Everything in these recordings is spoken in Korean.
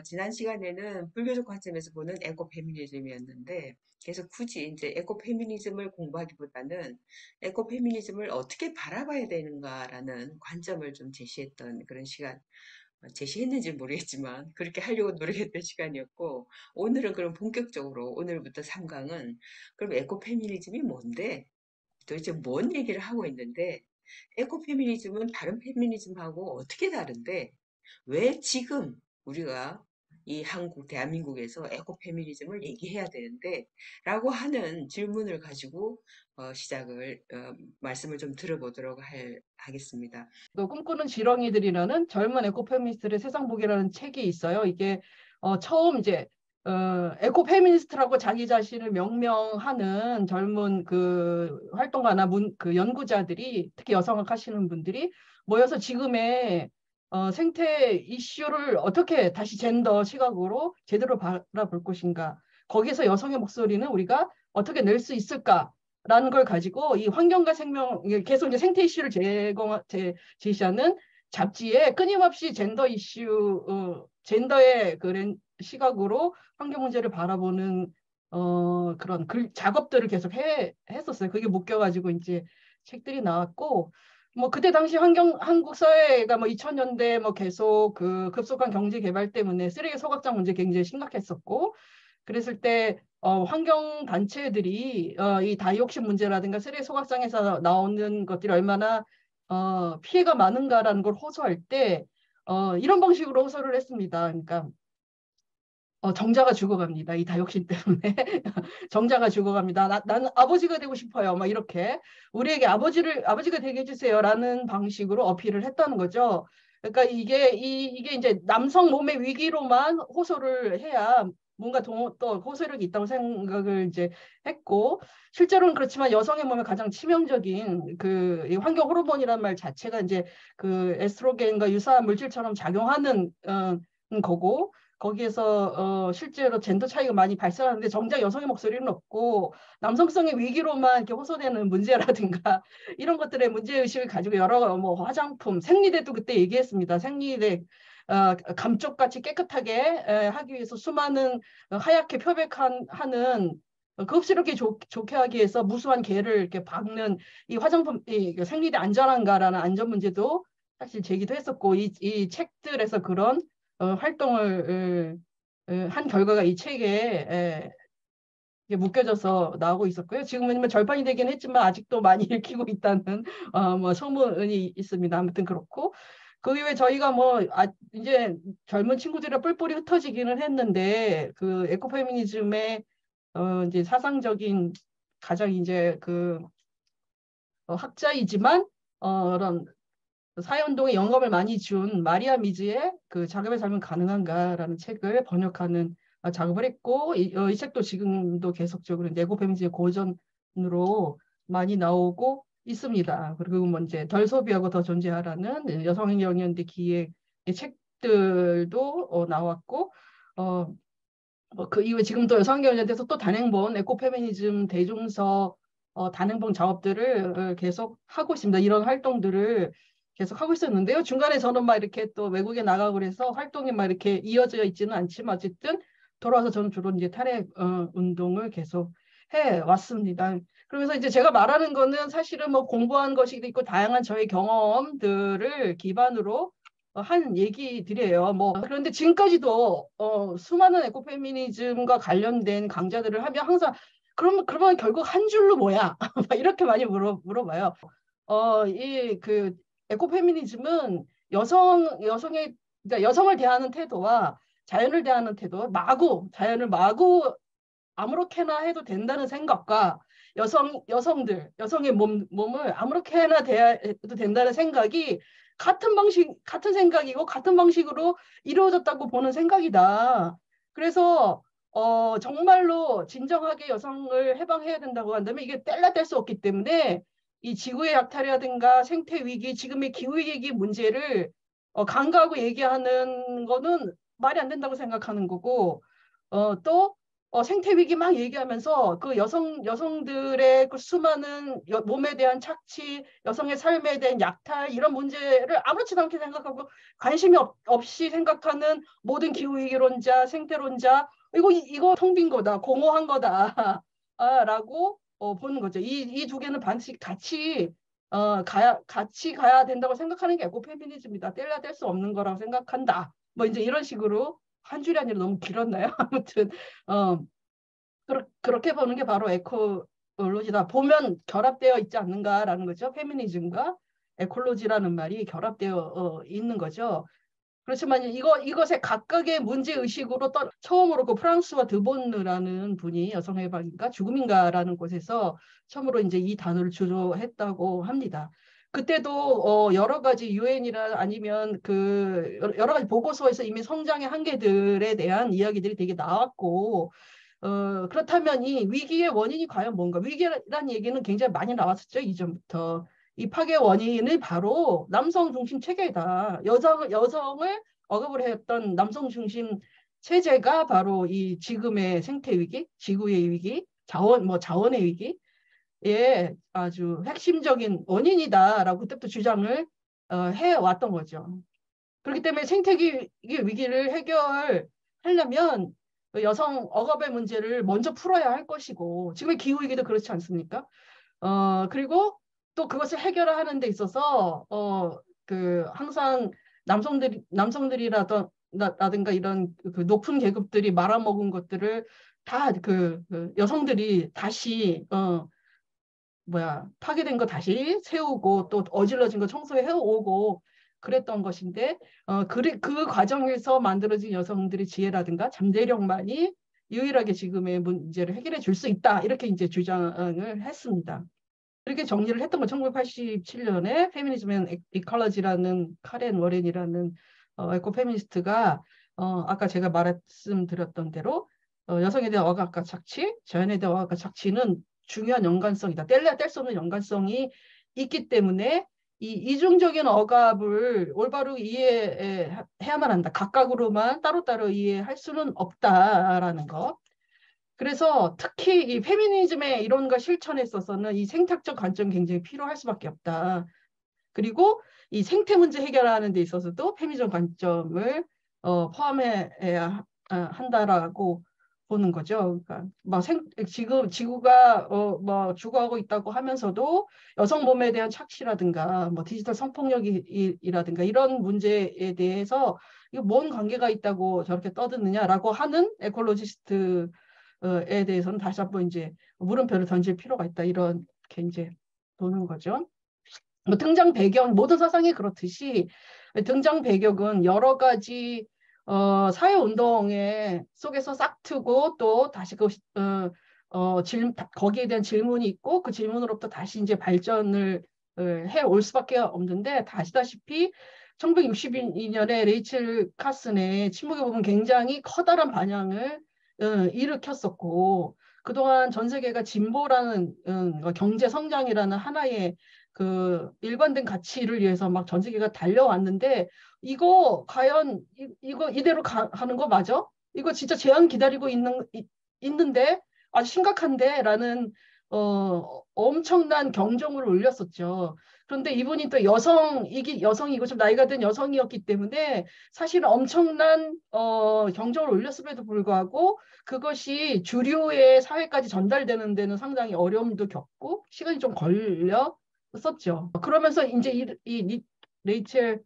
지난 시간에는 불교적 관점에서 보는 에코페미니즘이었는데 그래서 굳이 이제 에코페미니즘을 공부하기보다는 에코페미니즘을 어떻게 바라봐야 되는가라는 관점을 좀 제시했던 그런 시간, 제시했는지 모르겠지만 그렇게 하려고 노력했던 시간이었고 오늘은 그럼 본격적으로 오늘부터 3강은 그럼 에코페미니즘이 뭔데? 도대체 뭔 얘기를 하고 있는데 에코페미니즘은 다른 페미니즘하고 어떻게 다른데 왜 지금 우리가 이 한국, 대한민국에서 에코페미니즘을 얘기해야 되는데 라고 하는 질문을 가지고 말씀을 좀 들어보도록 하겠습니다. 그 꿈꾸는 지렁이들이라는 젊은 에코페미니스트의 세상보기라는 책이 있어요. 이게 처음 이제 에코페미니스트라고 자기 자신을 명명하는 젊은 그 활동가나 그 연구자들이 특히 여성학 하시는 분들이 모여서 지금의 생태 이슈를 어떻게 다시 젠더 시각으로 제대로 바라볼 것인가. 거기서 여성의 목소리는 우리가 어떻게 낼 수 있을까? 라는 걸 가지고 이 환경과 생명 계속 이제 생태 이슈를 제시하는 잡지에 끊임없이 젠더 이슈, 젠더의 그런 시각으로 환경 문제를 바라보는 그런 작업들을 계속 했었어요. 그게 묶여가지고 이제 책들이 나왔고, 뭐 그때 당시 한국 사회가 뭐 2000년대 뭐 계속 그 급속한 경제 개발 때문에 쓰레기 소각장 문제 굉장히 심각했었고, 그랬을 때 환경 단체들이 이 다이옥신 문제라든가 쓰레기 소각장에서 나오는 것들이 얼마나 피해가 많은가라는 걸 호소할 때 이런 방식으로 호소를 했습니다. 그러니까 정자가 죽어갑니다. 이 다육신 때문에 정자가 죽어갑니다. 나는 아버지가 되고 싶어요. 막 이렇게 우리에게 아버지가 되게 해주세요라는 방식으로 어필을 했다는 거죠. 그러니까 이게 이제 남성 몸의 위기로만 호소를 해야 뭔가 또 호소력이 있다고 생각을 이제 했고 실제로는 그렇지만 여성의 몸에 가장 치명적인 이 환경 호르몬이라는 말 자체가 이제 그 에스트로겐과 유사한 물질처럼 작용하는 거고 거기에서 실제로 젠더 차이가 많이 발생하는데 정작 여성의 목소리는 없고 남성성의 위기로만 이렇게 호소되는 문제라든가 이런 것들의 문제의식을 가지고 여러 뭐 화장품, 생리대도 그때 얘기했습니다. 생리대 감쪽같이 깨끗하게 하기 위해서 수많은 하얗게 표백하는 급스럽게 좋게 하기 위해서 무수한 개를 이렇게 박는 이 화장품, 이 생리대 안전한가라는 안전 문제도 사실 제기도 했었고 이 책들에서 그런 활동을 한 결과가 이 책에 묶여져서 나오고 있었고요. 지금은 뭐 절판이 되긴 했지만 아직도 많이 읽히고 있다는 뭐 소문이 있습니다. 아무튼 그렇고 그 이후에 저희가 뭐 이제 젊은 친구들이 뿔뿔이 흩어지기는 했는데 그 에코페미니즘의 이제 사상적인 가장 이제 그 학자이지만 그런 사회운동에 영감을 많이 준 마리아 미즈의 그 작업의 삶은 가능한가라는 책을 번역하는 작업을 했고 이 책도 지금도 계속적으로 네고 페미니즘의 고전으로 많이 나오고 있습니다. 그리고 뭐 이제 덜 소비하고 더 존재하라는 여성 영역대 기획의 책들도 나왔고 그 이후에 지금도 여성경제에서 또 단행본 에코페미니즘 대중서 단행본 작업들을 계속 하고 있습니다. 이런 활동들을 계속 하고 있었는데요. 중간에 저는 막 이렇게 또 외국에 나가고 그래서 활동이 막 이렇게 이어져 있지는 않지만 어쨌든 돌아와서 저는 주로 이제 탈핵 운동을 계속 해 왔습니다. 그러면서 이제 제가 말하는 거는 사실은 뭐 공부한 것이 있고 다양한 저의 경험들을 기반으로 한 얘기들이에요. 뭐 그런데 지금까지도 수많은 에코페미니즘과 관련된 강좌들을 하면 항상 그러면 결국 한 줄로 뭐야? 이렇게 많이 물어봐요. 이 그 에코페미니즘은 여성의 그러니까 여성을 대하는 태도와 자연을 대하는 태도, 자연을 마구 아무렇게나 해도 된다는 생각과 여성의 몸을 아무렇게나 대해도 된다는 생각이 같은 생각이고 같은 방식으로 이루어졌다고 보는 생각이다. 그래서 정말로 진정하게 여성을 해방해야 된다고 한다면 이게 뗄라 뗄 수 없기 때문에 이 지구의 약탈이라든가 생태 위기, 지금의 기후 위기 문제를 간과하고 얘기하는 거는 말이 안 된다고 생각하는 거고 또 생태 위기 막 얘기하면서 그 여성들의 그 수많은 몸에 대한 착취, 여성의 삶에 대한 약탈 이런 문제를 아무렇지도 않게 생각하고 관심이 없이 생각하는 모든 기후 위기론자, 생태론자 이거 텅 빈 거다, 공허한 거다. 라고 보는 거죠. 이 두 개는 반드시 같이 가야 된다고 생각하는 게 에코페미니즘이다. 뗄래야 뗄 수 없는 거라고 생각한다. 뭐 이제 이런 식으로 한 줄이 아니라 너무 길었나요? 아무튼 어, 그렇게 보는 게 바로 에콜로지다. 보면 결합되어 있지 않는가라는 거죠. 페미니즘과 에콜로지라는 말이 결합되어 있는 거죠. 그렇지만 이것의 각각의 문제 의식으로 처음으로 그 프랑스와 드본느라는 분이 여성해방인가 죽음인가라는 곳에서 처음으로 이제 이 단어를 주조했다고 합니다. 그때도 여러 가지 유엔이나 아니면 그 여러 가지 보고서에서 이미 성장의 한계들에 대한 이야기들이 되게 나왔고 그렇다면 이 위기의 원인이 과연 뭔가? 위기라는 얘기는 굉장히 많이 나왔었죠, 이전부터. 이 파괴 원인은 바로 남성 중심 체계다. 여성을 억압을 했던 남성 중심 체제가 바로 이 지금의 생태 위기, 지구의 위기, 자원의 위기의 아주 핵심적인 원인이다라고 그때부터 주장을 해왔던 거죠. 그렇기 때문에 생태계 위기를 해결하려면 여성 억압의 문제를 먼저 풀어야 할 것이고 지금의 기후위기도 그렇지 않습니까? 그리고 또 그것을 해결하는 데 있어서 그 항상 남성들이라든가 이런 그 높은 계급들이 말아먹은 것들을 다 그 여성들이 다시 파괴된 거 다시 세우고 또 어질러진 거 청소해 오고 그랬던 것인데 그 과정에서 만들어진 여성들의 지혜라든가 잠재력만이 유일하게 지금의 문제를 해결해 줄 수 있다. 이렇게 이제 주장을 했습니다. 이렇게 정리를 했던 건 1987년에 페미니즘 앤 이컬러지라는 카렌 워렌이라는 에코 페미니스트가 아까 제가 말씀드렸던 대로 여성에 대한 억압과 착취, 자연에 대한 억압과 착취는 중요한 연관성이다. 뗄래야 뗄 수 없는 연관성이 있기 때문에 이 이중적인 억압을 올바로 이해해야만 한다. 각각으로만 따로따로 이해할 수는 없다라는 것. 그래서 특히 이 페미니즘의 이론과 실천에 있어서는 이 생탁적 관점이 굉장히 필요할 수밖에 없다. 그리고 이 생태 문제 해결하는 데 있어서도 페미니즘 관점을 포함해야 한다라고 보는 거죠. 그러니까 지금 지구가 뭐 죽어가고 있다고 하면서도 여성 몸에 대한 착취라든가 뭐 디지털 성폭력이라든가 이런 문제에 대해서 이거 뭔 관계가 있다고 저렇게 떠드느냐라고 하는 에콜로지스트 에 대해서는 다시 한번 이제 물음표를 던질 필요가 있다. 이렇게 이제 보는 거죠. 뭐 등장 배경, 모든 사상이 그렇듯이 등장 배경은 여러 가지 사회운동에 속에서 싹트고 또 다시 거기에 대한 질문이 있고 그 질문으로부터 다시 이제 발전을 해올 수밖에 없는데 아시다시피 1962년에 레이첼 카슨의 침묵의 부분 굉장히 커다란 반향을 일으켰었고 그동안 전 세계가 진보라는 경제 성장이라는 하나의 그 일관된 가치를 위해서 막 전 세계가 달려왔는데 이거 과연 이거 이대로 가는 거 맞아? 이거 진짜 제한 기다리고 있는데 아주 심각한데라는 엄청난 경종을 울렸었죠. 그런데 이분이 또 여성이고 좀 나이가 든 여성이었기 때문에 사실 엄청난 경종을 울렸음에도 불구하고 그것이 주류의 사회까지 전달되는 데는 상당히 어려움도 겪고 시간이 좀 걸렸었죠. 그러면서 이제 레이첼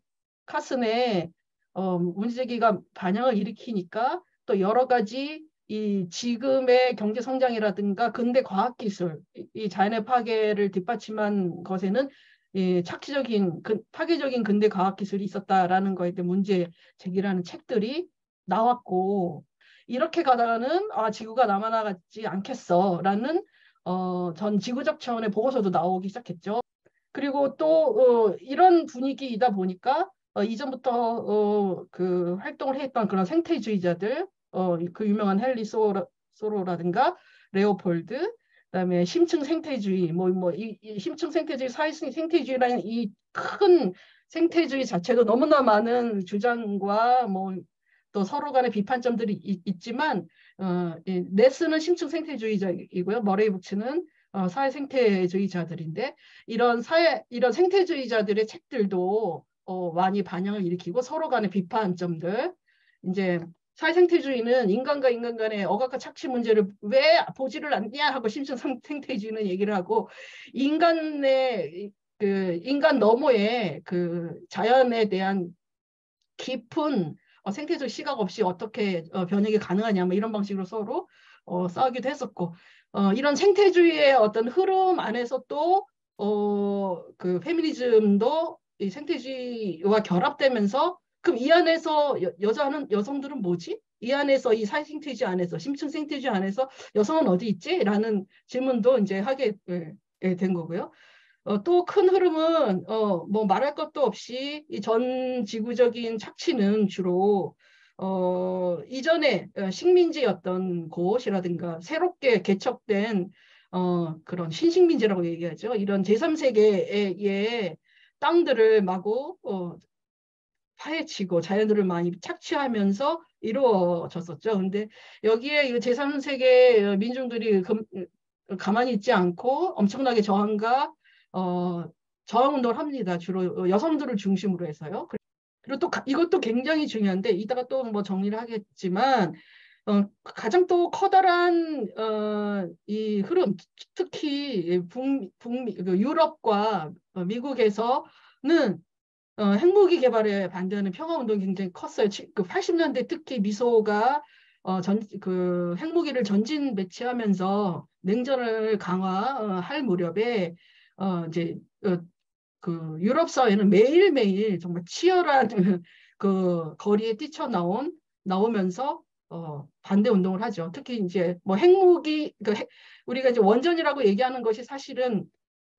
카슨의 문제제기가 반향을 일으키니까 또 여러 가지 이 지금의 경제 성장이라든가 근대 과학 기술, 이 자연의 파괴를 뒷받침한 것에는 파괴적인 근대 과학 기술이 있었다라는 거에 대해 문제 제기라는 책들이 나왔고 이렇게 가다가는 지구가 남아나가지 않겠어라는 전 지구적 차원의 보고서도 나오기 시작했죠. 그리고 또 이런 분위기이다 보니까 이전부터 그 활동을 했던 그런 생태주의자들, 그 유명한 헨리 소로라든가 레오폴드, 그다음에 심층 생태주의, 이 심층 생태주의, 사회성 생태주의라는 이 큰 생태주의 자체도 너무나 많은 주장과 또 서로 간의 비판점들이 있지만 이 네스는 심층 생태주의자이고요. 머레이 북치는 사회 생태주의자들인데 이런 생태주의자들의 책들도 많이 반영을 일으키고 서로 간의 비판점들 이제 사회생태주의는 인간과 인간 간의 억압과 착취 문제를 왜 보지를 않냐 하고 심층 생태주의는 얘기를 하고 인간의 그 인간 너머의 그 자연에 대한 깊은 생태적 시각 없이 어떻게 변형이 가능하냐 뭐 이런 방식으로 서로 싸우기도 했었고 이런 생태주의의 어떤 흐름 안에서 또 그 페미니즘도 이 생태주의와 결합되면서 그럼 이 안에서 여성들은 뭐지? 이 안에서 이 사회생태주의 안에서 심층 생태주의 안에서 여성은 어디 있지? 라는 질문도 이제 하게 된 거고요. 또 큰 흐름은 뭐 말할 것도 없이 이 전 지구적인 착취는 주로 이전에 식민지였던 곳이라든가 새롭게 개척된 그런 신식민지라고 얘기하죠. 이런 제3세계의 땅들을 마구 파헤치고 자연들을 많이 착취하면서 이루어졌었죠. 근데 여기에 이 제3세계 민중들이 가만히 있지 않고 엄청나게 어, 저항 운동을 합니다. 주로 여성들을 중심으로 해서요. 그리고 또 이것도 굉장히 중요한데 이따가 또 뭐 정리를 하겠지만 가장 또 커다란 이 흐름 특히 북미 그 유럽과 미국에서는 핵무기 개발에 반대하는 평화운동이 굉장히 컸어요. 그 80년대 특히 미소가 그 핵무기를 전진 배치하면서 냉전을 강화할 무렵에 이제 그 유럽 사회는 매일매일 정말 치열한 그 거리에 나오면서 반대 운동을 하죠. 특히 이제 뭐 핵무기 우리가 이제 원전이라고 얘기하는 것이 사실은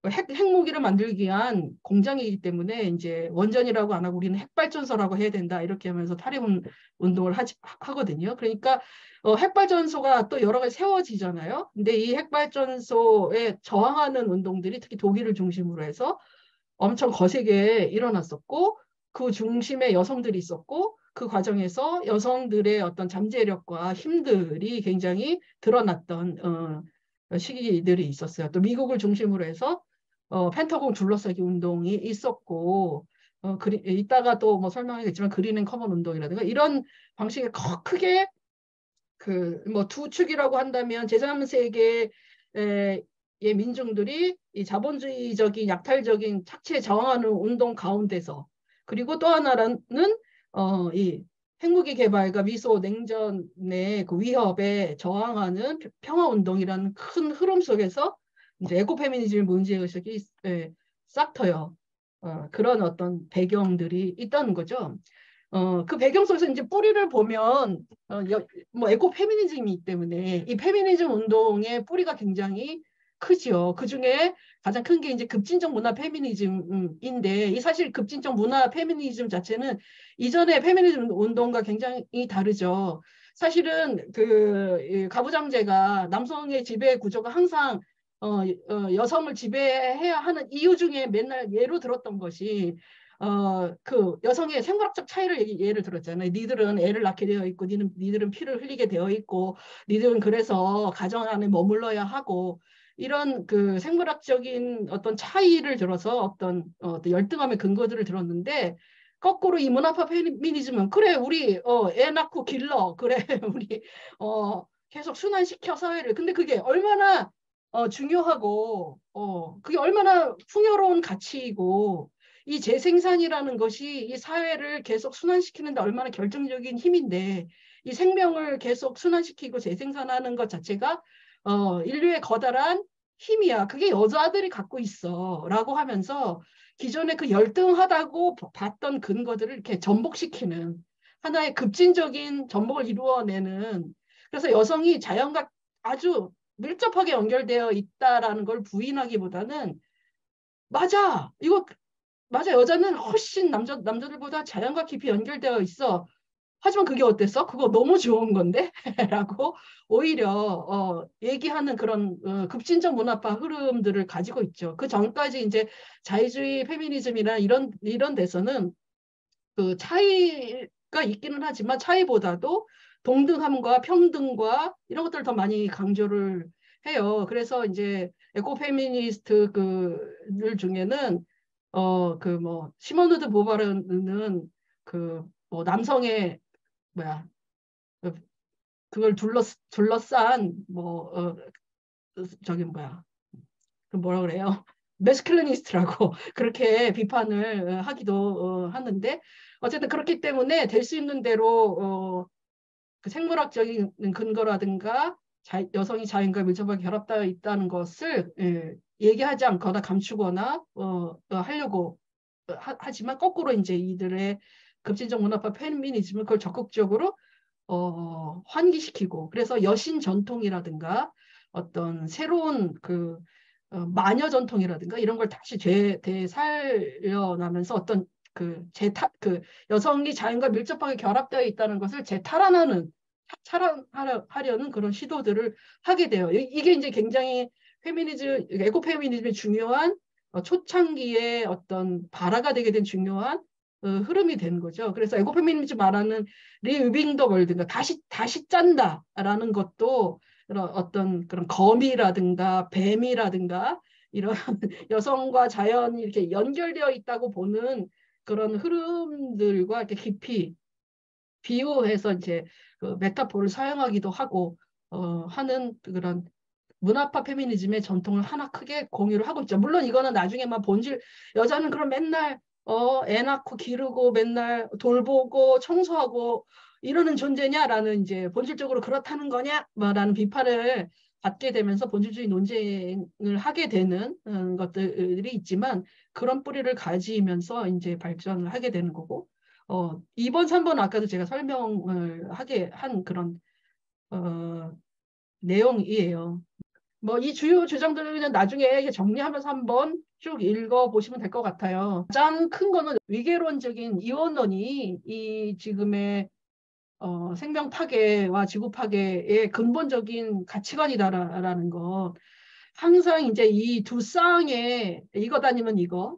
핵무기를 만들기 위한 공장이기 때문에 이제 원전이라고 안 하고 우리는 핵발전소라고 해야 된다 이렇게 하면서 탈핵 운동을 하거든요. 그러니까 핵발전소가 또 여러 가지 세워지잖아요. 근데 이 핵발전소에 저항하는 운동들이 특히 독일을 중심으로 해서 엄청 거세게 일어났었고 그 중심에 여성들이 있었고 그 과정에서 여성들의 어떤 잠재력과 힘들이 굉장히 드러났던 시기들이 있었어요. 또 미국을 중심으로 해서 펜타곤 둘러싸기 운동이 있었고 이따가 또 뭐 설명하겠지만 그린 앤 커먼 운동이라든가 이런 방식의 크게 그 뭐 두 축이라고 한다면 제3세계의 민중들이 이 자본주의적인 약탈적인 착취에 저항하는 운동 가운데서 그리고 또 하나는 이 핵무기 개발과 미소 냉전의 그 위협에 저항하는 평화운동이라는 큰 흐름 속에서 이제 에코페미니즘 문제의식이 싹터요. 그런 어떤 배경들이 있다는 거죠. 그 배경 속에서 이제 뿌리를 보면 뭐 에코 페미니즘이기 때문에 이 페미니즘 운동의 뿌리가 굉장히 크죠. 그 중에 가장 큰 게 이제 급진적 문화 페미니즘인데 이 사실 급진적 문화 페미니즘 자체는 이전의 페미니즘 운동과 굉장히 다르죠. 사실은 그 가부장제가 남성의 지배 구조가 항상 여성을 지배해야 하는 이유 중에 맨날 예로 들었던 것이 그 여성의 생물학적 차이를 예를 들었잖아요. 니들은 애를 낳게 되어 있고, 니들은 피를 흘리게 되어 있고, 니들은 그래서 가정 안에 머물러야 하고, 이런 그 생물학적인 어떤 차이를 들어서 어떤 열등함의 근거들을 들었는데, 거꾸로 이 문화파 페미니즘은 그래 우리 애 낳고 길러 그래 우리 계속 순환시켜 사회를 근데 그게 얼마나 중요하고 그게 얼마나 풍요로운 가치이고 이 재생산이라는 것이 이 사회를 계속 순환시키는데 얼마나 결정적인 힘인데 이 생명을 계속 순환시키고 재생산하는 것 자체가 인류의 거다란 힘이야. 그게 여자들이 갖고 있어라고 하면서 기존에 그 열등하다고 봤던 근거들을 이렇게 전복시키는 하나의 급진적인 전복을 이루어내는 그래서 여성이 자연과 아주 밀접하게 연결되어 있다라는 걸 부인하기보다는 맞아 이거 맞아 여자는 훨씬 남자들보다 자연과 깊이 연결되어 있어. 하지만 그게 어땠어? 그거 너무 좋은 건데? 라고 오히려 얘기하는 그런 급진적 문화파 흐름들을 가지고 있죠. 그 전까지 이제 자유주의 페미니즘이나 이런 데서는 그 차이 있기는 하지만 차이보다도 동등함과 평등과 이런 것들을 더 많이 강조를 해요. 그래서 이제 에코페미니스트 그들 중에는 그 뭐 시모누드 보바르는 그 뭐 남성의 뭐야 그- 그걸 둘러싼 뭐 저기 뭐야 그 뭐라 그래요? 메스큘리니스트라고 그렇게 비판을 하기도 하는데 어쨌든 그렇기 때문에 될 수 있는 대로 그 생물학적인 근거라든가 여성이 자연과 밀접하게 결합되어 있다는 것을 얘기하지 않거나 감추거나 하려고 하지만 거꾸로 이제 이들의 급진적 문화파 페미니즘은 그걸 적극적으로 환기시키고 그래서 여신 전통이라든가 어떤 새로운 마녀 전통이라든가 이런 걸 다시 되살려나면서 어떤 그 여성이 자연과 밀접하게 결합되어 있다는 것을 차단하려는 그런 시도들을 하게 돼요. 이게 이제 굉장히 에코페미니즘의 중요한 초창기의 어떤 발화가 되게 된 중요한 흐름이 된 거죠. 그래서 에코페미니즘 말하는 리유빙 더 월드인가 다시 짠다라는 것도 어떤 그런 거미라든가 뱀이라든가 이런 여성과 자연이 이렇게 연결되어 있다고 보는 그런 흐름들과 이렇게 깊이 비유해서 이제 그 메타포를 사용하기도 하고 하는 그런 문화파 페미니즘의 전통을 하나 크게 공유를 하고 있죠. 물론 이거는 나중에만 본질 여자는 그럼 맨날 애 낳고 기르고 맨날 돌보고 청소하고 이러는 존재냐라는 이제 본질적으로 그렇다는 거냐라는 비판을 받게 되면서 본질주의 논쟁을 하게 되는 것들이 있지만 그런 뿌리를 가지면서 이제 발전을 하게 되는 거고 2번, 3번 아까도 제가 설명을 하게 한 그런 내용이에요. 뭐 이 주요 주장들을 그냥 나중에 정리하면서 한번 쭉 읽어보시면 될 것 같아요. 가장 큰 거는 위계론적인 이원론이 이 지금의 생명 파괴와 지구 파괴의 근본적인 가치관이다라는 거. 항상 이제 이 두 쌍에 이것 아니면 이거,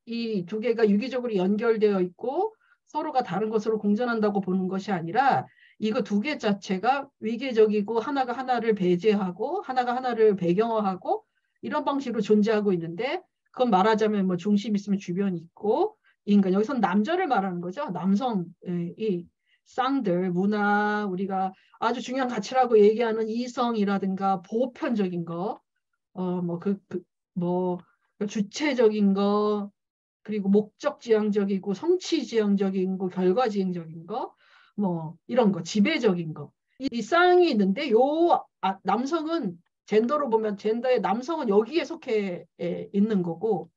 이 두 개가 유기적으로 연결되어 있고 서로가 다른 것으로 공존한다고 보는 것이 아니라 이거 두 개 자체가 위계적이고 하나가 하나를 배제하고 하나가 하나를 배경화하고 이런 방식으로 존재하고 있는데 그건 말하자면 뭐 중심 있으면 주변이 있고 인간 여기서는 남자를 말하는 거죠. 남성이 쌍들 문화 우리가 아주 중요한 가치라고 얘기하는 이성이라든가 보편적인 거, 뭐 주체적인 거, 그리고 목적지향적이고 성취지향적인 거, 결과지향적인 거, 뭐 이런 거, 지배적인 거. 이 쌍이 있는데 남성은 젠더로 보면 젠더의 남성은 여기에 속해 있는 거고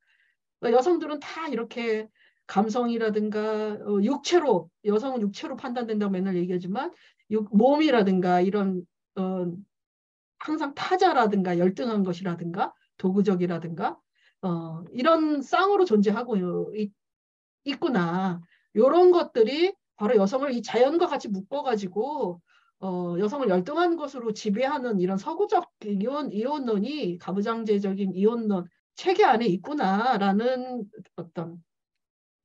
여성들은 다 이렇게 감성이라든가 여성은 육체로 판단된다고 맨날 얘기하지만 몸이라든가 이런 항상 타자라든가 열등한 것이라든가 도구적이라든가 이런 쌍으로 존재하고 있구나. 이런 것들이 바로 여성을 이 자연과 같이 묶어가지고 여성을 열등한 것으로 지배하는 이런 서구적 이혼론이 가부장제적인 이혼론 체계 안에 있구나라는 어떤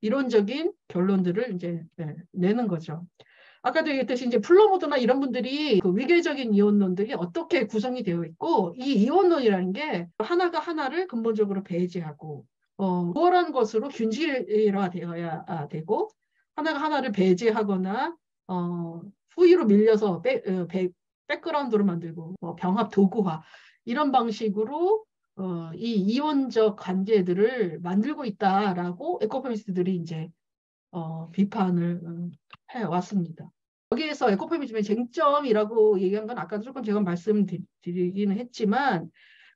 이론적인 결론들을 이제 내는 거죠. 아까도 얘기했듯이 이제 플로모드나 이런 분들이 그 위계적인 이혼론들이 어떻게 구성이 되어 있고 이 이혼론이라는 게 하나가 하나를 근본적으로 배제하고 수월한 것으로 균질화되어야 되고 하나가 하나를 배제하거나 후위로 밀려서 백그라운드로 만들고 병합 도구화 이런 방식으로 이 이원적 관계들을 만들고 있다라고 에코페미니스트들이 이제 비판을 해왔습니다. 여기에서 에코페미니즘의 쟁점이라고 얘기한 건 아까 조금 제가 말씀드리기는 했지만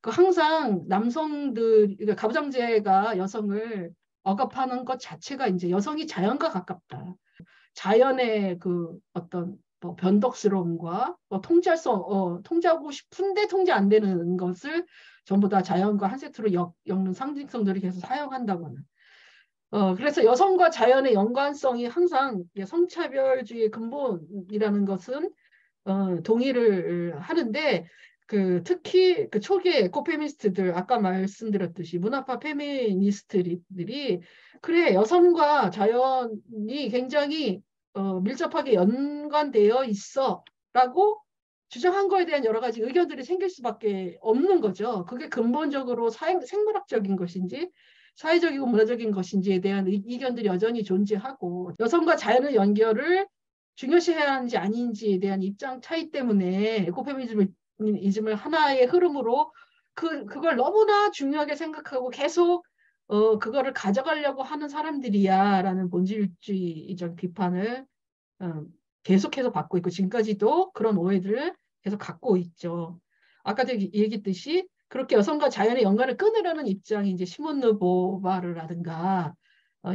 항상 남성들, 그러니까 가부장제가 여성을 억압하는 것 자체가 이제 여성이 자연과 가깝다. 자연의 그 어떤 뭐 변덕스러움과 통제하고 싶은데 통제 안 되는 것을 전부 다 자연과 한 세트로 엮는 상징성들을 계속 사용한다거나 그래서 여성과 자연의 연관성이 항상 성차별주의의 근본이라는 것은 동의를 하는데 특히 그 초기의 에코페미니스트들 아까 말씀드렸듯이 문화파 페미니스트들이 그래 여성과 자연이 굉장히 밀접하게 연관되어 있어라고 주장한 거에 대한 여러 가지 의견들이 생길 수밖에 없는 거죠. 그게 근본적으로 생물학적인 것인지 사회적이고 문화적인 것인지에 대한 이견들이 여전히 존재하고 여성과 자연의 연결을 중요시해야 하는지 아닌지에 대한 입장 차이 때문에 에코페미니즘을 하나의 흐름으로 그걸 너무나 중요하게 생각하고 계속 그거를 가져가려고 하는 사람들이야라는 본질주의적 비판을 어, 계속해서 받고 있고 지금까지도 그런 오해들을 계속 갖고 있죠. 아까도 얘기했듯이 그렇게 여성과 자연의 연관을 끊으려는 입장이 이제 시몬 느보바르라든가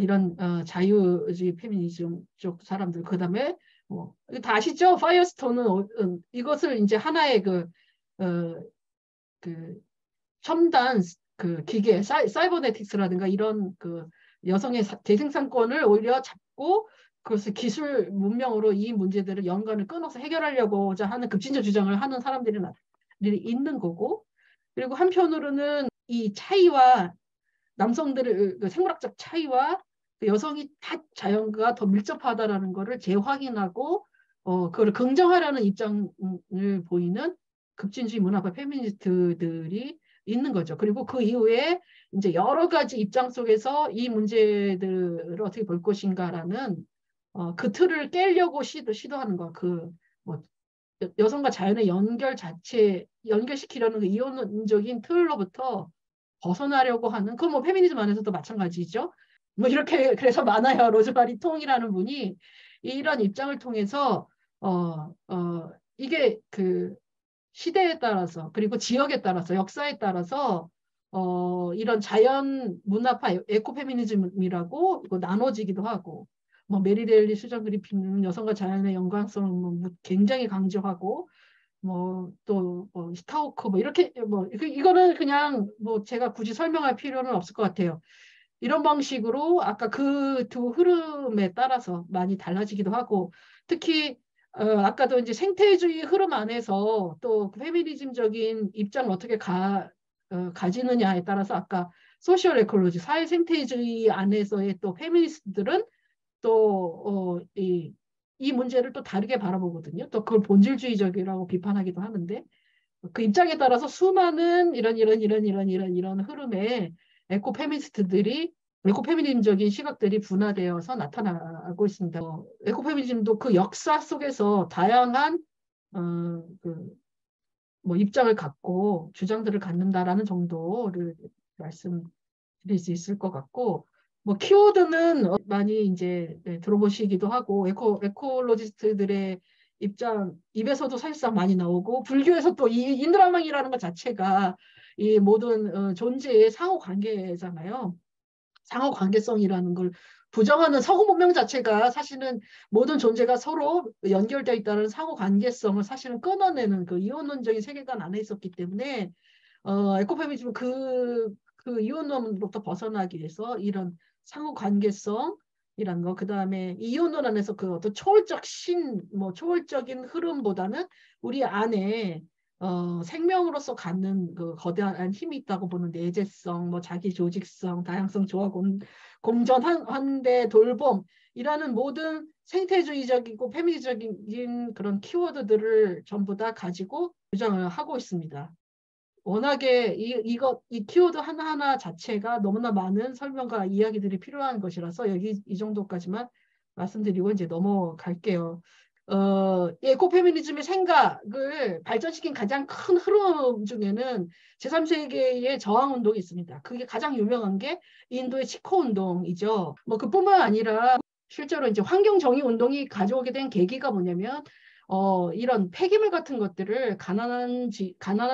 이런 자유주의 페미니즘 쪽 사람들 그다음에 뭐 이거 다 아시죠? 파이어스톤은 이것을 이제 하나의 그 첨단 그 기계 사이버네틱스라든가 이런 그 여성의 재생산권을 오히려 잡고 그것을 기술 문명으로 이 문제들을 연관을 끊어서 해결하려고자 하는 급진적 주장을 하는 사람들이 있는 거고 그리고 한편으로는 이 차이와 남성들의 그 생물학적 차이와 그 여성이 다 자연과 더 밀접하다라는 것을 재확인하고 그걸 긍정하려는 입장을 보이는 급진주의 문화파 페미니스트들이 있는 거죠. 그리고 그 이후에 이제 여러 가지 입장 속에서 이 문제들을 어떻게 볼 것인가라는 그 틀을 깨려고 시도하는 거. 뭐 여성과 자연의 연결시키려는 그 이론적인 틀로부터 벗어나려고 하는 그건 뭐 페미니즘 안에서도 마찬가지죠. 뭐 이렇게 그래서 많아요. 로즈마리 통이라는 분이 이런 입장을 통해서 이게 그 시대에 따라서 그리고 지역에 따라서 역사에 따라서 이런 자연 문화파 에코페미니즘이라고 나눠지기도 하고 뭐 메리델리 수정 그리핀은 여성과 자연의 연관성을 뭐 굉장히 강조하고 뭐 또 뭐 스타우커 뭐 이렇게 뭐 이거는 그냥 뭐 제가 굳이 설명할 필요는 없을 것 같아요. 이런 방식으로 아까 그 두 흐름에 따라서 많이 달라지기도 하고 특히 아까도 이제 생태주의 흐름 안에서 또 페미니즘적인 입장을 어떻게 가지느냐에 따라서 아까 소셜 에콜로지 사회 생태주의 안에서의 또 페미니스트들은 또 이 문제를 또 다르게 바라보거든요. 또 그걸 본질주의적이라고 비판하기도 하는데 그 입장에 따라서 수많은 이런 흐름의 에코페미니스트들이 에코페미니즘적인 시각들이 분화되어서 나타나고 있습니다. 에코페미니즘도 그 역사 속에서 다양한 뭐 입장을 갖고 주장들을 갖는다라는 정도를 말씀드릴 수 있을 것 같고 뭐 키워드는 많이 이제 들어보시기도 하고 에콜로지스트들의 입에서도 사실상 많이 나오고 불교에서 또 이 인드라망이라는 것 자체가 이 모든 존재의 상호 관계잖아요. 상호 관계성이라는 걸 부정하는 상호 문명 자체가 사실은 모든 존재가 서로 연결되어 있다는 상호 관계성을 사실은 끊어내는 그 이원론적인 세계관 안에 있었기 때문에 에코페미즘은 그 이원론으로부터 벗어나기 위해서 이런 상호 관계성이라는 거, 그 다음에 이원론 안에서 그 어떤 뭐 초월적인 흐름보다는 우리 안에 생명으로서 갖는 그 거대한 힘이 있다고 보는 내재성, 뭐 자기 조직성, 다양성, 조화, 공존, 환대, 돌봄이라는 모든 생태주의적이고 페미니즘적인 그런 키워드들을 전부 다 가지고 주장을 하고 있습니다. 워낙에 이 키워드 하나하나 자체가 너무나 많은 설명과 이야기들이 필요한 것이라서 여기 이 정도까지만 말씀드리고 이제 넘어갈게요. 에코페미니즘의 생각을 발전시킨 가장 큰 흐름 중에는 제3세계의 저항운동이 있습니다. 그게 가장 유명한 게 인도의 치코운동이죠. 뭐 그뿐만 아니라 실제로 이제 환경정의운동이 가져오게 된 계기가 뭐냐면 이런 폐기물 같은 것들을 가난한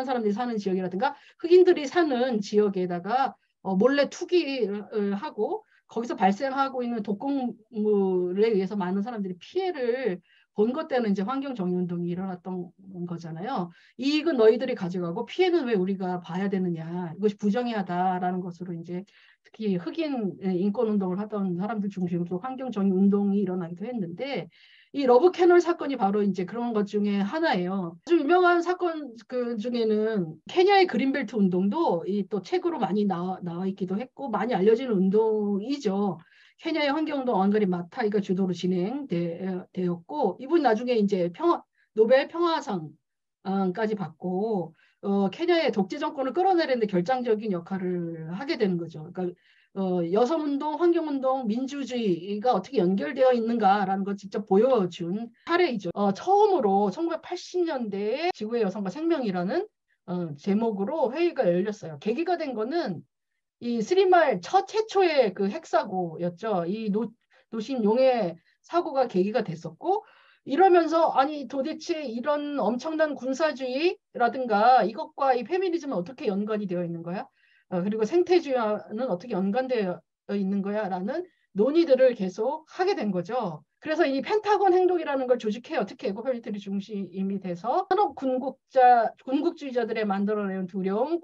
사람들이 사는 지역이라든가 흑인들이 사는 지역에다가 몰래 투기를 하고 거기서 발생하고 있는 독극물에 의해서 많은 사람들이 피해를 본 것 때는 이제 환경정의운동이 일어났던 거잖아요. 이익은 너희들이 가져가고 피해는 왜 우리가 봐야 되느냐. 이것이 부정의하다라는 것으로 이제 특히 흑인 인권운동을 하던 사람들 중심으로 환경정의운동이 일어나기도 했는데 이 러브 캐널 사건이 바로 이제 그런 것 중에 하나예요. 아주 유명한 사건 그 중에는 케냐의 그린벨트 운동도 이 또 책으로 많이 나와 있기도 했고 많이 알려지는 운동이죠. 케냐의 환경운동 엉가리 마타이가 주도로 진행되었고, 이분 나중에 이제 노벨 평화상까지 받고, 케냐의 독재 정권을 끌어내리는데 결정적인 역할을 하게 되는 거죠. 그러니까 여성운동, 환경운동, 민주주의가 어떻게 연결되어 있는가라는 걸 직접 보여준 사례이죠. 처음으로 1980년대에 지구의 여성과 생명이라는 제목으로 회의가 열렸어요. 계기가 된 거는 이 스리말 최초의 그 핵사고였죠. 이 노심 용해 사고가 계기가 됐었고, 이러면서 아니 도대체 이런 엄청난 군사주의라든가 이것과 이 페미니즘은 어떻게 연관이 되어 있는 거야? 그리고 생태주의와는 어떻게 연관되어 있는 거야라는 논의들을 계속 하게 된 거죠. 그래서 이 펜타곤 행동이라는 걸 조직해 어떻게 에코페미니스트들이 중심이 돼서 산업 군국주의자들의 만들어내는 두려움,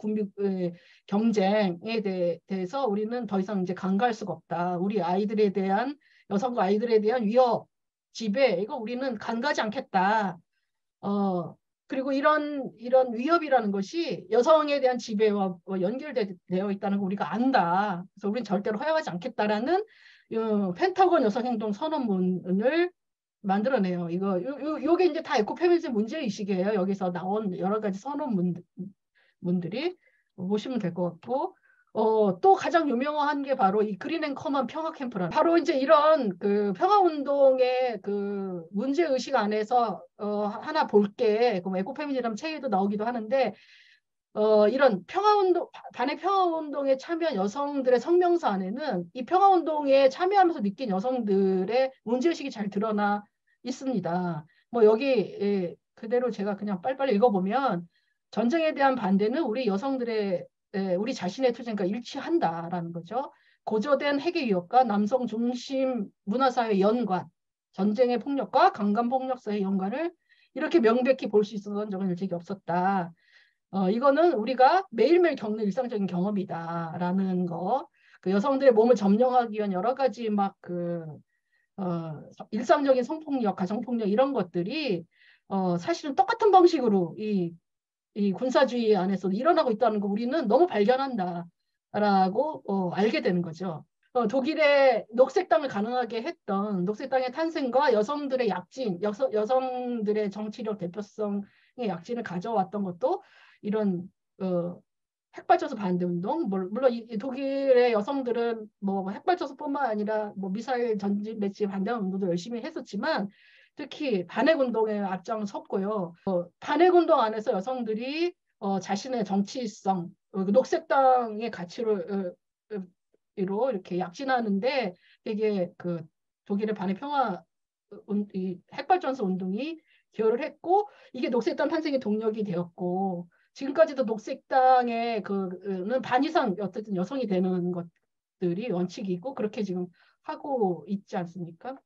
경쟁에 대해서 우리는 더 이상 이제 간과할 수가 없다. 우리 아이들에 대한 여성과 아이들에 대한 위협, 지배 이거 우리는 간과하지 않겠다. 그리고 이런 위협이라는 것이 여성에 대한 지배와 연결되어 있다는 걸 우리가 안다. 그래서 우리는 절대로 허용하지 않겠다라는 펜타곤 여성행동 선언문을 만들어내요. 요게 이제 다 에코페미니즘 문제의식이에요. 여기서 나온 여러 가지 선언문들이 보시면 될 것 같고, 또 가장 유명한 게 바로 이 그린 앤 커먼 평화 캠프라는 바로 이제 이런 그 평화 운동의 그 문제 의식 안에서 하나 볼게 그 에코페미니즘 책에도 나오기도 하는데 이런 평화운동, 반의 평화운동에 참여한 여성들의 성명서 안에는 이 평화운동에 참여하면서 느낀 여성들의 문제의식이 잘 드러나 있습니다. 뭐 여기 그대로 제가 그냥 빨리빨리 읽어보면 전쟁에 대한 반대는 우리 여성들의 우리 자신의 투쟁과 일치한다라는 거죠. 고조된 핵의 위협과 남성 중심 문화사회의 연관, 전쟁의 폭력과 강간폭력사의 연관을 이렇게 명백히 볼 수 있었던 적은 일찍이 없었다. 이거는 우리가 매일매일 겪는 일상적인 경험이다라는 거. 그 여성들의 몸을 점령하기 위한 여러 가지 일상적인 성폭력, 가정폭력 이런 것들이 사실은 똑같은 방식으로 이 군사주의 안에서 일어나고 있다는 거 우리는 너무 발견한다라고 알게 되는 거죠. 독일의 녹색당을 가능하게 했던 녹색당의 탄생과 여성들의 약진, 여성들의 정치력 대표성의 약진을 가져왔던 것도 이런 핵발전소 반대 운동, 물론 이 독일의 여성들은 뭐 핵발전소뿐만 아니라 뭐 미사일 전지 배치 반대하는 운동도 열심히 했었지만 특히 반핵 운동에 앞장섰고요. 반핵 운동 안에서 여성들이 자신의 정치성, 녹색당의 가치로 이렇게 약진하는데 되게 그 독일의 반핵 평화 이 핵발전소 운동이 기여를 했고 이게 녹색당 탄생의 동력이 되었고 지금까지도 녹색당의 그는 반 이상 어쨌든 여성이 되는 것들이 원칙이고 그렇게 지금 하고 있지 않습니까?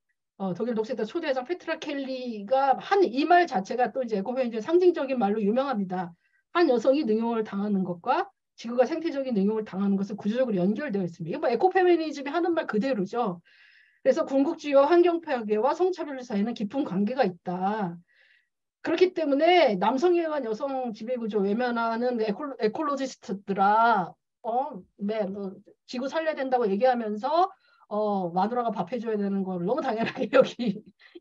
독일 녹색당 초대장 페트라 켈리가 한 이 말 자체가 또 이제 에코페미니즘 상징적인 말로 유명합니다. 한 여성이 능욕을 당하는 것과 지구가 생태적인 능욕을 당하는 것은 구조적으로 연결되어 있습니다. 이거 뭐 에코페미니즘이 하는 말 그대로죠. 그래서 궁극주의와 환경파괴와 성차별 사이에는 깊은 관계가 있다. 그렇기 때문에 남성에 의한 여성 지배구조 외면하는 에콜로지스트들아, 뭐, 지구 살려야 된다고 얘기하면서, 마누라가 밥 해줘야 되는 걸 너무 당연하게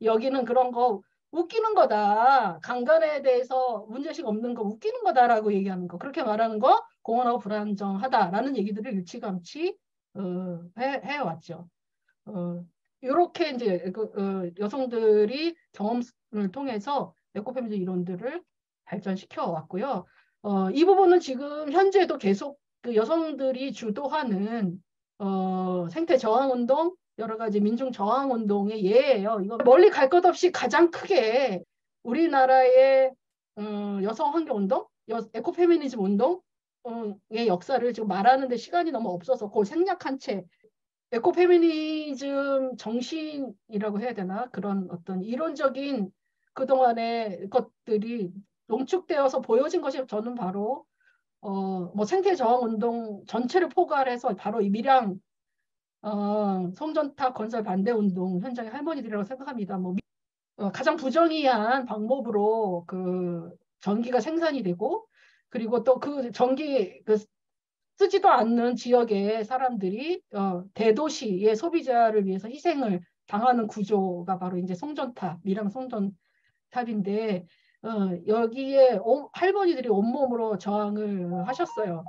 여기는 그런 거 웃기는 거다. 강간에 대해서 문제식 없는 거 웃기는 거다라고 얘기하는 거. 그렇게 말하는 거 공헌하고 불안정하다라는 얘기들을 일찌감치 해왔죠. 이렇게 이제 여성들이 경험을 통해서 에코페미니즘 이론들을 발전시켜 왔고요. 이 부분은 지금 현재도 계속 그 여성들이 주도하는 생태 저항 운동, 여러 가지 민중 저항 운동의 예예요. 이거 멀리 갈 것 없이 가장 크게 우리나라의 여성 환경 운동, 에코페미니즘 운동의 역사를 지금 말하는데 시간이 너무 없어서 그 생략한 채 에코페미니즘 정신이라고 해야 되나? 그런 어떤 이론적인 그동안의 것들이 농축되어서 보여진 것이 저는 바로 뭐 생태 저항 운동 전체를 포괄해서 바로 이 밀양 송전탑 건설 반대 운동 현장의 할머니들이라고 생각합니다. 뭐 가장 부정의한 방법으로 그 전기가 생산이 되고 그리고 또 그 전기 쓰지도 않는 지역의 사람들이 대도시의 소비자를 위해서 희생을 당하는 구조가 바로 이제 송전탑, 밀양 송전탑인데 여기에 할머니들이 온몸으로 저항을 하셨어요.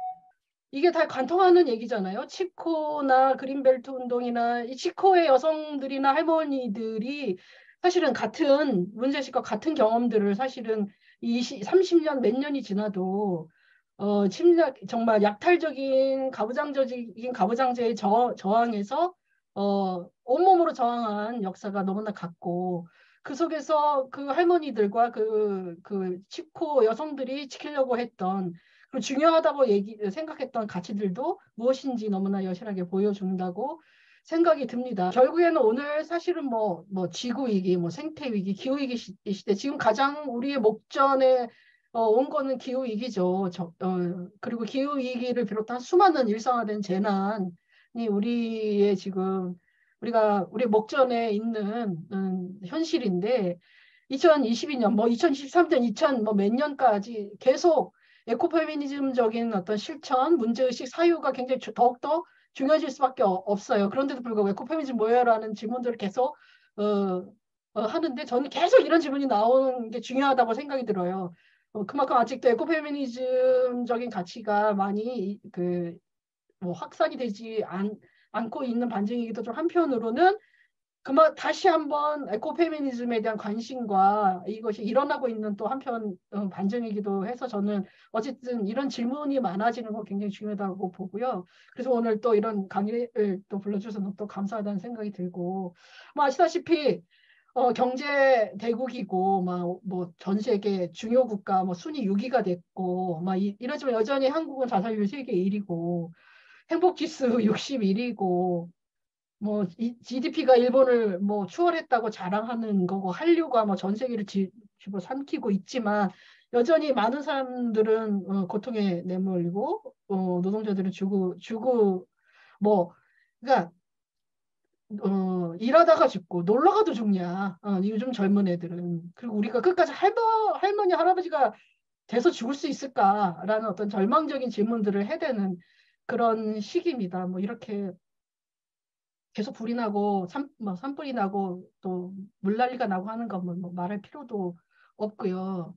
이게 다 관통하는 얘기잖아요. 치코나 그린벨트 운동이나 이 치코의 여성들이나 할머니들이 사실은 같은 문제식과 같은 경험들을 사실은 30년 몇 년이 지나도 침략 정말 약탈적인 가부장제의 저항에서 온몸으로 저항한 역사가 너무나 같고 그 속에서 그 할머니들과 그 치코 여성들이 지키려고 했던 그리고 중요하다고 생각했던 가치들도 무엇인지 너무나 여실하게 보여준다고 생각이 듭니다. 결국에는 오늘 사실은 뭐 지구 위기, 뭐 생태 위기, 기후 위기 시대 지금 가장 우리의 목전에 온 거는 기후 위기죠. 그리고 기후 위기를 비롯한 수많은 일상화된 재난이 우리의 지금 우리 목전에 있는 현실인데 2022년, 뭐 2023년, 2000 뭐 몇 년까지 계속 에코페미니즘적인 어떤 실천, 문제의식, 사유가 굉장히 더욱더 중요해질 수밖에 없어요. 그런데도 불구하고 에코페미니즘 뭐예요라는 질문들을 계속 하는데 저는 계속 이런 질문이 나오는 게 중요하다고 생각이 들어요. 그만큼 아직도 에코페미니즘적인 가치가 많이 뭐 확산이 되지 않고 있는 반증이기도 좀 한편으로는 다시 한번 에코페미니즘에 대한 관심과 이것이 일어나고 있는 또 한편 반증이기도 해서 저는 어쨌든 이런 질문이 많아지는 거 굉장히 중요하다고 보고요. 그래서 오늘 또 이런 강의를 또 불러주셔서 또 감사하다는 생각이 들고, 뭐 아시다시피 경제 대국이고 막 뭐 전 세계 주요 국가 뭐 순위 6위가 됐고 막 이러지만 여전히 한국은 자살률 세계 1위고 행복지수 61위고 뭐 GDP가 일본을 뭐 추월했다고 자랑하는 거고 한류가 뭐 전 세계를 집어삼키고 있지만 여전히 많은 사람들은 고통에 내몰리고 노동자들은 죽고 뭐 그러니까 일하다가 죽고 놀러 가도 죽냐 요즘 젊은 애들은 그리고 우리가 끝까지 할머니 할아버지가 돼서 죽을 수 있을까라는 어떤 절망적인 질문들을 해대는 그런 시기입니다. 뭐 이렇게 계속 불이 나고 뭐 산불이 나고 또 물난리가 나고 하는 건뭐 말할 필요도 없고요.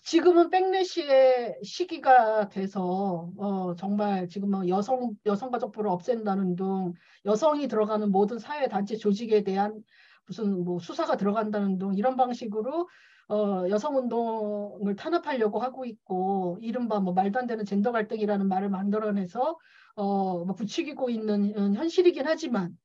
지금은 백래시의 시기가 돼서 정말 지금 뭐 여성가족부를 없앤다는 둥 여성이 들어가는 모든 사회 단체 조직에 대한 무슨 뭐 수사가 들어간다는 둥 이런 방식으로 여성운동을 탄압하려고 하고 있고 이른바 뭐 말도 안 되는 젠더 갈등이라는 말을 만들어내서 뭐 부추기고 있는 현실이긴 하지만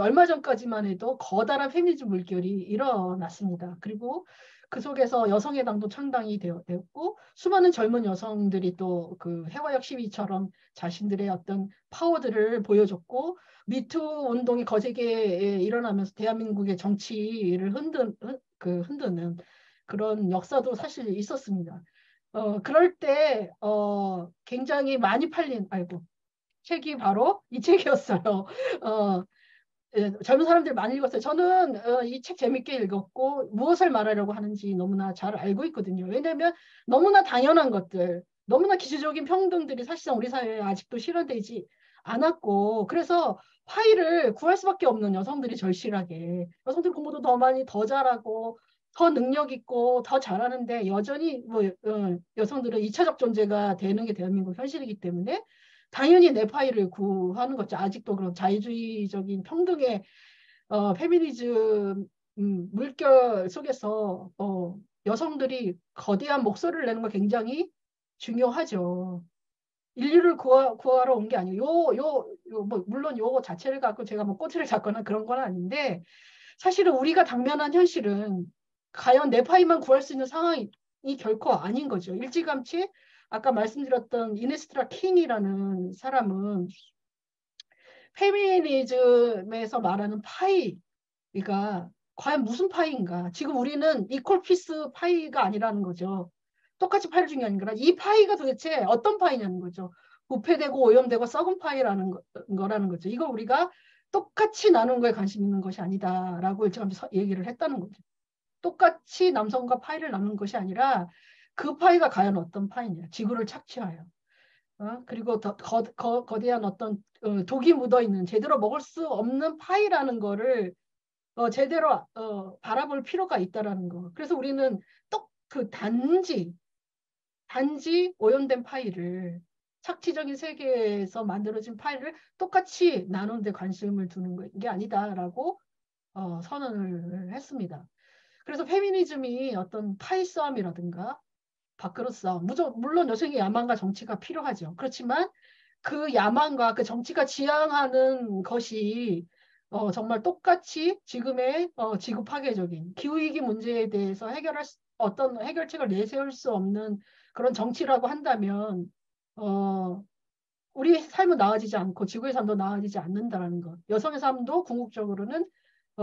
얼마 전까지만 해도 거다란 페미니즘 물결이 일어났습니다. 그리고 그 속에서 여성의당도 창당이 되었고 수많은 젊은 여성들이 또 그 해화역 시위처럼 자신들의 어떤 파워들을 보여줬고 미투 운동이 거세게 일어나면서 대한민국의 정치를 흔드는 그런 역사도 사실 있었습니다. 그럴 때 굉장히 많이 팔린 아이고 책이 바로 이 책이었어요. 어, 젊은 사람들 많이 읽었어요. 저는 이 책 재밌게 읽었고 무엇을 말하려고 하는지 너무나 잘 알고 있거든요. 왜냐하면 너무나 당연한 것들, 너무나 기초적인 평등들이 사실상 우리 사회에 아직도 실현되지 않았고 그래서 화의를 구할 수밖에 없는 여성들이 절실하게 여성들 공부도 더 많이 더 잘하고 더 능력 있고 더 잘하는데 여전히 뭐 여성들은 2차적 존재가 되는 게 대한민국 현실이기 때문에 당연히 내 파일을 구하는 거죠. 아직도 그런 자유주의적인 평등의 페미니즘 물결 속에서 여성들이 거대한 목소리를 내는 거 굉장히 중요하죠. 인류를 구하러 온 게 아니고 뭐 물론 요거 자체를 갖고 제가 뭐 꼬투리를 잡거나 그런 건 아닌데 사실은 우리가 당면한 현실은 과연 내 파이만 구할 수 있는 상황이 결코 아닌 거죠. 일찌감치 아까 말씀드렸던 이네스트라 킹이라는 사람은 페미니즘에서 말하는 파이가 과연 무슨 파이인가? 지금 우리는 이퀄 피스 파이가 아니라는 거죠. 똑같이 파이를 주는 게 아니라 이 파이가 도대체 어떤 파이냐는 거죠. 부패되고 오염되고 썩은 파이라는 거라는 거죠. 이거 우리가 똑같이 나누는 거에 관심 있는 것이 아니다라고 일찌감치 얘기를 했다는 거죠. 똑같이 남성과 파이를 나누는 것이 아니라 그 파이가 과연 어떤 파이냐. 지구를 착취하여. 그리고 거대한 어떤 독이 묻어 있는 제대로 먹을 수 없는 파이라는 거를 제대로 바라볼 필요가 있다라는 거. 그래서 우리는 또 그 단지 오염된 파이를 착취적인 세계에서 만들어진 파이를 똑같이 나누는 데 관심을 두는 게 아니다라고 선언을 했습니다. 그래서 페미니즘이 어떤 파이 싸움이라든가 밥그릇 싸움, 물론 여성의 야망과 정치가 필요하죠. 그렇지만 그 야망과 그 정치가 지향하는 것이 정말 똑같이 지금의 지구 파괴적인 기후위기 문제에 대해서 어떤 해결책을 내세울 수 없는 그런 정치라고 한다면 어, 우리의 삶은 나아지지 않고 지구의 삶도 나아지지 않는다라는 것. 여성의 삶도 궁극적으로는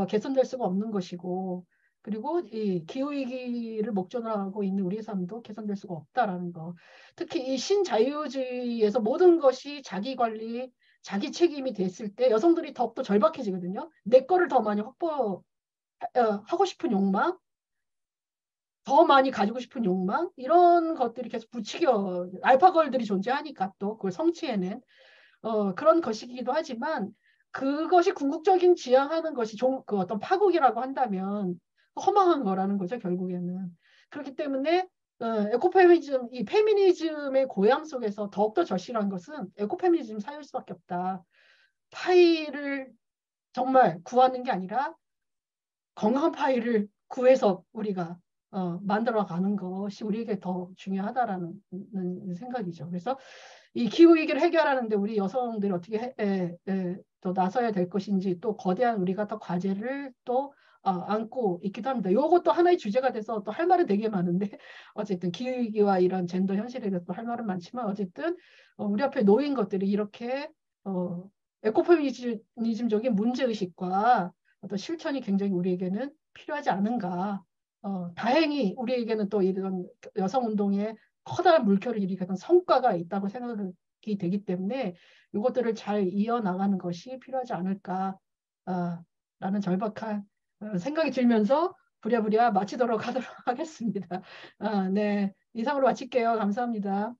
개선될 수가 없는 것이고, 그리고 이 기후위기를 목전으로 하고 있는 우리의 삶도 개선될 수가 없다라는 것. 특히 이 신자유주의에서 모든 것이 자기 관리, 자기 책임이 됐을 때 여성들이 더욱더 절박해지거든요. 내 거를 더 많이 하고 싶은 욕망, 더 많이 가지고 싶은 욕망, 이런 것들이 계속 부추겨, 알파걸들이 존재하니까 또 그걸 성취해낸 그런 것이기도 하지만 그것이 궁극적인 지향하는 것이 그 어떤 파국이라고 한다면 허망한 거라는 거죠, 결국에는. 그렇기 때문에 에코페미니즘, 이 페미니즘의 고향 속에서 더욱더 절실한 것은 에코페미니즘 사유일 수밖에 없다. 파이를 정말 구하는 게 아니라 건강한 파이를 구해서 우리가 만들어가는 것이 우리에게 더 중요하다라는 생각이죠. 그래서 이 기후위기를 해결하는데 우리 여성들이 어떻게 또 나서야 될 것인지 또 거대한 우리가 또 과제를 또 안고 있기도 합니다. 이것도 하나의 주제가 돼서 또 할 말은 되게 많은데 어쨌든 기후위기와 이런 젠더 현실에 대해서 할 말은 많지만 어쨌든 우리 앞에 놓인 것들이 이렇게 에코페미니즘적인 문제의식과 어떤 실천이 굉장히 우리에게는 필요하지 않은가. 다행히 우리에게는 또 이런 여성운동에 커다란 물결을 일으켰던 성과가 있다고 생각이 되기 때문에 이것들을 잘 이어나가는 것이 필요하지 않을까 라는 절박한 생각이 들면서 부랴부랴 마치도록 하도록 하겠습니다. 네, 이상으로 마칠게요. 감사합니다.